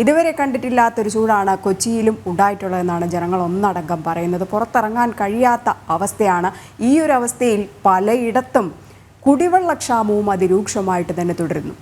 ഇതുവരെ കണ്ടിട്ടില്ലാത്തൊരു ചൂടാണ് കൊച്ചിയിലും ഉണ്ടായിട്ടുള്ളതെന്നാണ് ജനങ്ങൾ ഒന്നടങ്കം പറയുന്നത്. പുറത്തിറങ്ങാൻ കഴിയാത്ത അവസ്ഥയാണ്. ഈ ഒരു അവസ്ഥയിൽ പലയിടത്തും കുടിവെള്ളക്ഷാമവും അതിരൂക്ഷമായിട്ട് തന്നെ തുടരുന്നു.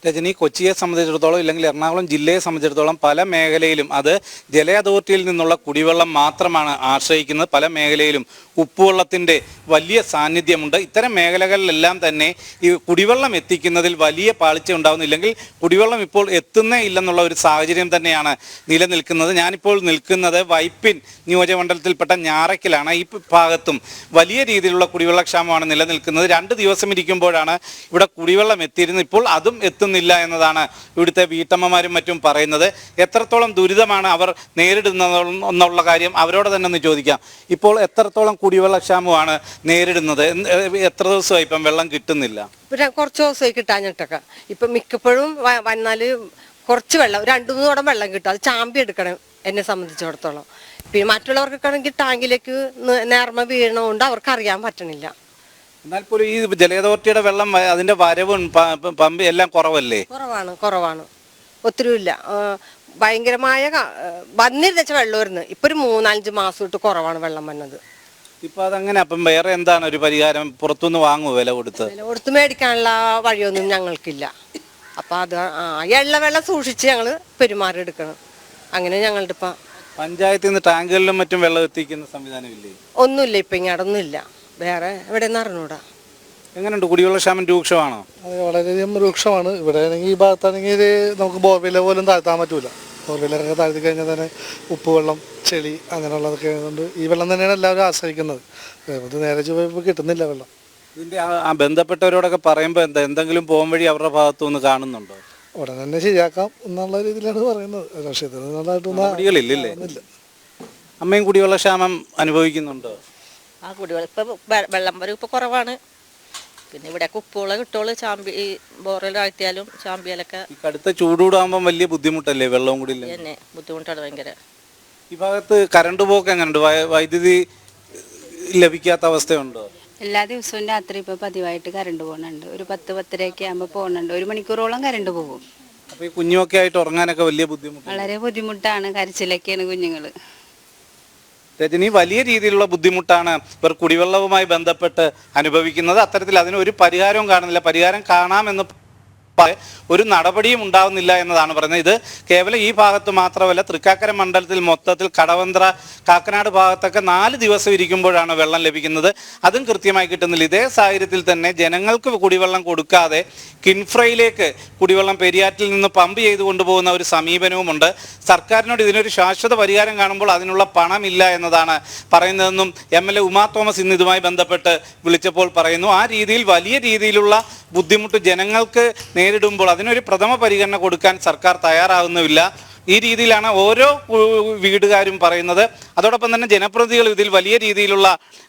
രജനി, കൊച്ചിയെ സംബന്ധിച്ചിടത്തോളം ഇല്ലെങ്കിൽ എറണാകുളം ജില്ലയെ സംബന്ധിച്ചിടത്തോളം പല മേഖലയിലും അത് ജല അതോറിറ്റിയിൽ നിന്നുള്ള കുടിവെള്ളം മാത്രമാണ് ആശ്രയിക്കുന്നത്. പല മേഖലയിലും ഉപ്പുവെള്ളത്തിൻ്റെ വലിയ സാന്നിധ്യമുണ്ട്. ഇത്തരം മേഖലകളിലെല്ലാം തന്നെ ഈ കുടിവെള്ളം എത്തിക്കുന്നതിൽ വലിയ പാളിച്ച ഉണ്ടാകുന്നു. ഇല്ലെങ്കിൽ കുടിവെള്ളം ഇപ്പോൾ എത്തുന്നേ ഇല്ലെന്നുള്ള ഒരു സാഹചര്യം തന്നെയാണ് നിലനിൽക്കുന്നത്. ഞാനിപ്പോൾ നിൽക്കുന്നത് വൈപ്പിൻ നിയോജകമണ്ഡലത്തിൽപ്പെട്ട ഞാറയ്ക്കലാണ്. ഈ ഭാഗത്തും വലിയ രീതിയിലുള്ള കുടിവെള്ളക്ഷാമമാണ് നിലനിൽക്കുന്നത്. 2 ദിവസം ഇരിക്കുമ്പോഴാണ് ഇവിടെ കുടിവെള്ളം എത്തിയിരുന്നത്. ഇപ്പോൾ അതും എത്തുന്നില്ല എന്നതാണ് ഇവിടുത്തെ വീട്ടമ്മമാരും മറ്റും പറയുന്നത്. എത്രത്തോളം ദുരിതമാണ് അവർ നേരിടുന്നതെന്നുള്ള കാര്യം അവരോട് തന്നെ ഒന്ന് ചോദിക്കാം. ഇപ്പോൾ എത്രത്തോളം കുടിവെള്ളക്ഷാമമാണ് നേരിടുന്നത്? എത്ര ദിവസമായി ഇപ്പം വെള്ളം കിട്ടുന്നില്ല? കുറച്ച് ദിവസമായി കിട്ടാഞ്ഞിട്ടൊക്കെ. ഇപ്പം മിക്കപ്പോഴും വന്നാൽ കുറച്ച് വെള്ളം 2-3 കുടം വെള്ളം കിട്ടും. അത് ചാമ്പി എടുക്കണം എന്നെ സംബന്ധിച്ചിടത്തോളം. പിന്നെ മറ്റുള്ളവർക്കൊക്കെ ആണെങ്കിൽ ടാങ്കിലേക്ക് നേർമ വീഴണതുകൊണ്ട് അവർക്ക് അറിയാൻ പറ്റണില്ല. എന്നാൽ പോലും ഈ ജല അതോറിറ്റിയുടെ വെള്ളം അതിന്റെ വരവും പമ്പ് എല്ലാം കുറവല്ലേ? കുറവാണ്. ഒത്തിരിയില്ല. ഭയങ്കരമായ വന്നിരുന്ന വെള്ളം വരുന്നു. ഇപ്പൊ ഒരു 3-5 മാസം തൊട്ട് കുറവാണ് വെള്ളം വന്നത്. ഇപ്പൊ അതങ്ങനെ. അപ്പം വേറെ എന്താണ് ഒരു പരിഹാരം? പുറത്തുനിന്ന് വാങ്ങുമോ വില കൊടുത്ത് മേടിക്കാനുള്ള വഴിയൊന്നും ഞങ്ങൾക്കില്ല. അപ്പൊ അത് എള്ള വെള്ളം സൂക്ഷിച്ച് ഞങ്ങള് പെരുമാറിയെടുക്കണം. അങ്ങനെ ഞങ്ങളുടെ ഇപ്പൊ പഞ്ചായത്തിൽ നിന്ന് ടാങ്കുകളിലും മറ്റും വെള്ളം എത്തിക്കുന്ന സംവിധാനമില്ലേ? ഒന്നുമില്ല. ഇപ്പൊ ഇങ്ങോട്ടൊന്നുമില്ല. വേറെ എവിടെ നിന്ന് അറിഞ്ഞൂടാ. എങ്ങനെയുണ്ട്? കുടിവെള്ളക്ഷാമം രൂക്ഷമാണോ? അത് വളരെയധികം രൂക്ഷമാണ്. ഇവിടെ ആണെങ്കിൽ ഈ ഭാഗത്താണെങ്കിൽ നമുക്ക് ബോർവെല്ല പോലും താഴ്ത്താൻ പറ്റൂല. ബോർവെല്ലൊക്കെ താഴ്ത്തി കഴിഞ്ഞാൽ തന്നെ ഉപ്പുവെള്ളം, ചെളി അങ്ങനെയുള്ളതൊക്കെ ആയതുകൊണ്ട് ഈ വെള്ളം തന്നെയാണ് എല്ലാവരും ആശ്രയിക്കുന്നത്. ഇത് നേരെ ചൊവ്വ കിട്ടുന്നില്ല വെള്ളം. ഇതിന്റെ ബന്ധപ്പെട്ടവരോടൊക്കെ പറയുമ്പോൾ എന്തെങ്കിലും പോകാൻ വഴി അവരുടെ ഭാഗത്തുനിന്ന് കാണുന്നുണ്ടോ? ഉടനെ തന്നെ ശരിയാക്കാം എന്നുള്ള രീതിയിലാണ് പറയുന്നത്. പക്ഷേ ഇത് നല്ലതായിട്ടൊന്നും. അമ്മയും കുടിവെള്ളക്ഷാമം അനുഭവിക്കുന്നുണ്ടോ? കുടിവെള്ളം ഇപ്പം വെള്ളം വരും ഇപ്പോൾ കുറവാണ്. പിന്നെ ഇവിടെ ഉപ്പുവെള്ളം കിട്ടുള്ളൂ. ചാമ്പി ഈ ബോറൽ ആഴ്ത്തിയാലും ചാമ്പിയാലൊക്കെ കടുത്ത ചൂടൂടാകുമ്പോൾ വലിയ ബുദ്ധിമുട്ടല്ലേ? വെള്ളവും കൂടി തന്നെ ബുദ്ധിമുട്ടാണ് ഭയങ്കര. ഈ ഭാഗത്ത് കറണ്ട് പോക്ക് എങ്ങനെയുണ്ട്? വൈദ്യുതി ലഭിക്കാത്ത അവസ്ഥയുണ്ടോ? എല്ലാ ദിവസവും രാത്രി ഇപ്പോൾ പതിവായിട്ട് കറണ്ട് പോകുന്നുണ്ട്. ഒരു 10-10:30 ആകുമ്പോൾ പോകുന്നുണ്ട്. 1 മണിക്കൂറോളം കറണ്ട് പോകും. അപ്പോൾ ഈ കുഞ്ഞുമൊക്കെ ആയിട്ട് ഉറങ്ങാനൊക്കെ വലിയ ബുദ്ധിമുട്ട്? വളരെ ബുദ്ധിമുട്ടാണ്. കരച്ചിലൊക്കെയാണ് കുഞ്ഞുങ്ങൾ. രജനി, വലിയ രീതിയിലുള്ള ബുദ്ധിമുട്ടാണ് ഇവർ കുടിവെള്ളവുമായി ബന്ധപ്പെട്ട് അനുഭവിക്കുന്നത്. അത്തരത്തിൽ അതിനൊരു പരിഹാരവും കാണുന്നില്ല. പരിഹാരം കാണാമെന്ന് ഒരു നടപടിയും ഉണ്ടാവുന്നില്ല എന്നതാണ് പറയുന്നത്. ഇത് കേവലം ഈ ഭാഗത്ത് മാത്രമല്ല, തൃക്കാക്കര മണ്ഡലത്തിൽ മൊത്തത്തിൽ കടവന്ത്ര, കാക്കനാട് ഭാഗത്തൊക്കെ 4 ദിവസം ഇരിക്കുമ്പോഴാണ് വെള്ളം ലഭിക്കുന്നത്. അതും കൃത്യമായി കിട്ടുന്നില്ല. ഇതേ സാഹചര്യത്തിൽ തന്നെ ജനങ്ങൾക്ക് കുടിവെള്ളം കൊടുക്കാതെ കിൻഫ്രയിലേക്ക് കുടിവെള്ളം പെരിയാറ്റിൽ നിന്ന് പമ്പ് ചെയ്ത് കൊണ്ടുപോകുന്ന ഒരു സമീപനവുമുണ്ട്. സർക്കാരിനോട് ഇതിനൊരു ശാശ്വത പരിഹാരം കാണുമ്പോൾ അതിനുള്ള പണമില്ല എന്നതാണ് പറയുന്നതെന്നും MLA ഉമാ തോമസ് ഇന്ന് ഇതുമായി ബന്ധപ്പെട്ട് വിളിച്ചപ്പോൾ പറയുന്നു. ആ രീതിയിൽ വലിയ രീതിയിലുള്ള ബുദ്ധിമുട്ട് ജനങ്ങൾക്ക് നേരിടുമ്പോൾ അതിനൊരു പ്രഥമ പരിഗണന കൊടുക്കാൻ സർക്കാർ തയ്യാറാവുന്നുമില്ല. ഈ രീതിയിലാണ് ഓരോ വീടുകാരും പറയുന്നത്. അതോടൊപ്പം തന്നെ ജനപ്രതിനിധികൾ ഇതിൽ വലിയ രീതിയിലുള്ള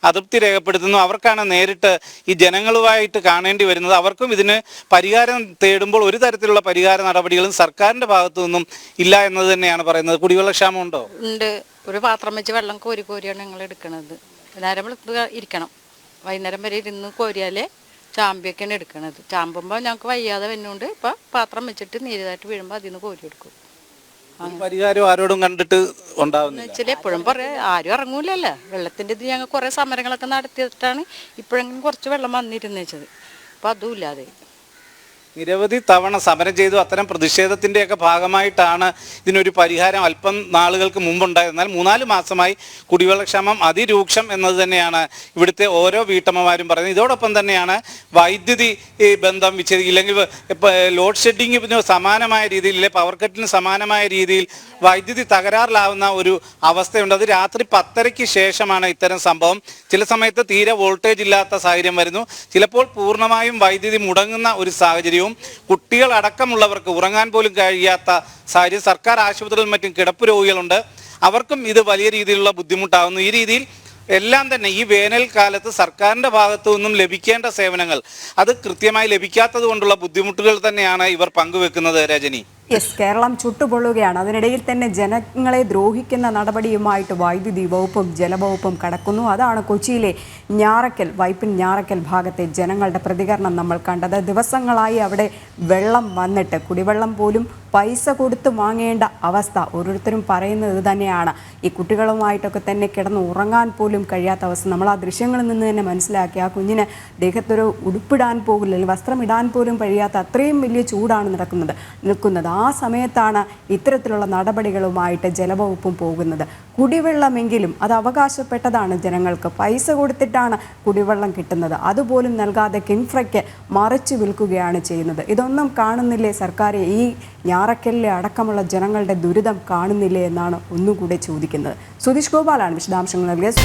അതൃപ്തി രേഖപ്പെടുത്തുന്നു. അവർക്കാണ് നേരിട്ട് ഈ ജനങ്ങളുമായിട്ട് കാണേണ്ടി വരുന്നത്. അവർക്കും ഇതിന് പരിഹാരം തേടുമ്പോൾ ഒരു തരത്തിലുള്ള പരിഹാര നടപടികളും സർക്കാരിൻ്റെ ഭാഗത്തു നിന്നും ഇല്ല എന്നത് തന്നെയാണ് പറയുന്നത്. കുടിവെള്ളക്ഷാമം ഉണ്ടോ? ഉണ്ട്. ഒരു പാത്രം വെച്ച് വെള്ളം കോരിയാണ് ഞങ്ങൾ എടുക്കുന്നത്. നേരം ഇരിക്കണം. വൈകുന്നേരം വരെ ഇരുന്ന് കോരിയാലേ ചാമ്പിയൊക്കെയാണ് എടുക്കണത്. ചാമ്പുമ്പോൾ ഞങ്ങൾക്ക് വയ്യാതെ വരുന്നുണ്ട്. ഇപ്പം പാത്രം വെച്ചിട്ട് നീരായിട്ട് വീഴുമ്പോൾ അതിൽ നിന്ന് കോരിയെടുക്കും. പരിഹാരം ആരോടും കണ്ടിട്ട് ഉണ്ടാവുന്നില്ല. എപ്പോഴും പറയാം, ആരും ഇറങ്ങൂലല്ലോ. വെള്ളത്തിൻ്റെ ഇത് ഞങ്ങൾ കുറേ സമരങ്ങളൊക്കെ നടത്തിയിട്ടാണ് ഇപ്പോഴെങ്കിലും കുറച്ച് വെള്ളം വന്നിരുന്നത്. അപ്പം അതും ഇല്ലാതെ നിരവധി തവണ സമരം ചെയ്തു. അത്തരം പ്രതിഷേധത്തിൻ്റെയൊക്കെ ഭാഗമായിട്ടാണ് ഇതിനൊരു പരിഹാരം അല്പം നാളുകൾക്ക് മുമ്പുണ്ടായത്. എന്നാൽ 4 മാസമായി കുടിവെള്ളക്ഷാമം അതിരൂക്ഷം എന്നത് തന്നെയാണ് ഇവിടുത്തെ ഓരോ വീട്ടമ്മമാരും പറയുന്നത്. ഇതോടൊപ്പം തന്നെയാണ് വൈദ്യുതി ബന്ധം ഇല്ലെങ്കിൽ ലോഡ് ഷെഡിങ്ങിന് സമാനമായ രീതിയിൽ, പവർ കട്ടിന് സമാനമായ രീതിയിൽ വൈദ്യുതി തകരാറിലാവുന്ന ഒരു അവസ്ഥയുണ്ട്. അത് രാത്രി 10:30-ക്ക് ശേഷമാണ് ഇത്തരം സംഭവം. ചില സമയത്ത് തീരെ വോൾട്ടേജ് ഇല്ലാത്ത സാഹചര്യം വരുന്നു. ചിലപ്പോൾ പൂർണ്ണമായും വൈദ്യുതി മുടങ്ങുന്ന ഒരു സാഹചര്യവും, കുട്ടികൾ അടക്കമുള്ളവർക്ക് ഉറങ്ങാൻ പോലും കഴിയാത്ത സാഹചര്യം. സർക്കാർ ആശുപത്രികളിൽ മറ്റും കിടപ്പ് രോഗികളുണ്ട്. അവർക്കും ഇത് വലിയ രീതിയിലുള്ള ബുദ്ധിമുട്ടാകുന്നു. ഈ രീതിയിൽ എല്ലാം തന്നെ ഈ വേനൽക്കാലത്ത് സർക്കാരിൻ്റെ ഭാഗത്തു നിന്നും ലഭിക്കേണ്ട സേവനങ്ങൾ അത് കൃത്യമായി ലഭിക്കാത്തത് കൊണ്ടുള്ള ബുദ്ധിമുട്ടുകൾ തന്നെയാണ് ഇവർ പങ്കുവെക്കുന്നത്. രജനി. യെസ്, കേരളം ചുട്ടുപൊള്ളുകയാണ്. അതിനിടയിൽ തന്നെ ജനങ്ങളെ ദ്രോഹിക്കുന്ന നടപടിയുമായിട്ട് വൈദ്യുതി വകുപ്പും ജലവകുപ്പും കടക്കുന്നു. അതാണ് കൊച്ചിയിലെ ഞാറയ്ക്കൽ, വൈപ്പിൻ ഞാറയ്ക്കൽ ഭാഗത്തെ ജനങ്ങളുടെ പ്രതികരണം നമ്മൾ കണ്ടത്. ദിവസങ്ങളായി അവിടെ വെള്ളം വന്നിട്ട് കുടിവെള്ളം പോലും പൈസ കൊടുത്ത് വാങ്ങേണ്ട അവസ്ഥ. ഓരോരുത്തരും പറയുന്നത് ഇത് തന്നെയാണ്. ഈ കുട്ടികളുമായിട്ടൊക്കെ തന്നെ കിടന്ന് ഉറങ്ങാൻ പോലും കഴിയാത്ത അവസ്ഥ. നമ്മൾ ആ ദൃശ്യങ്ങളിൽ നിന്ന് തന്നെ മനസ്സിലാക്കി ആ കുഞ്ഞിന് ദേഹത്തൊരു ഉടുപ്പിടാൻ പോകില്ല, അല്ലെങ്കിൽ വസ്ത്രം ഇടാൻ പോലും കഴിയാത്ത അത്രയും വലിയ ചൂടാണ് നിൽക്കുന്നത്. ആ സമയത്താണ് ഇത്തരത്തിലുള്ള നടപടികളുമായിട്ട് ജലവകുപ്പും പോകുന്നത്. കുടിവെള്ളമെങ്കിലും അത് അവകാശപ്പെട്ടതാണ് ജനങ്ങൾക്ക്. പൈസ കൊടുത്തിട്ടാണ് കുടിവെള്ളം കിട്ടുന്നത്. അതുപോലും നൽകാതെ കിൻഫ്രയ്ക്ക് മറിച്ചു വിൽക്കുകയാണ് ചെയ്യുന്നത്. ഇതൊന്നും കാണുന്നില്ലേ സർക്കാർ? ഈ ഞാറയ്ക്കലിലെ അടക്കമുള്ള ജനങ്ങളുടെ ദുരിതം കാണുന്നില്ലേ എന്നാണ് ഒന്നുകൂടെ ചോദിക്കുന്നത്. സുധീഷ് ഗോപാലാണ് വിശദാംശങ്ങൾ നൽകിയത്.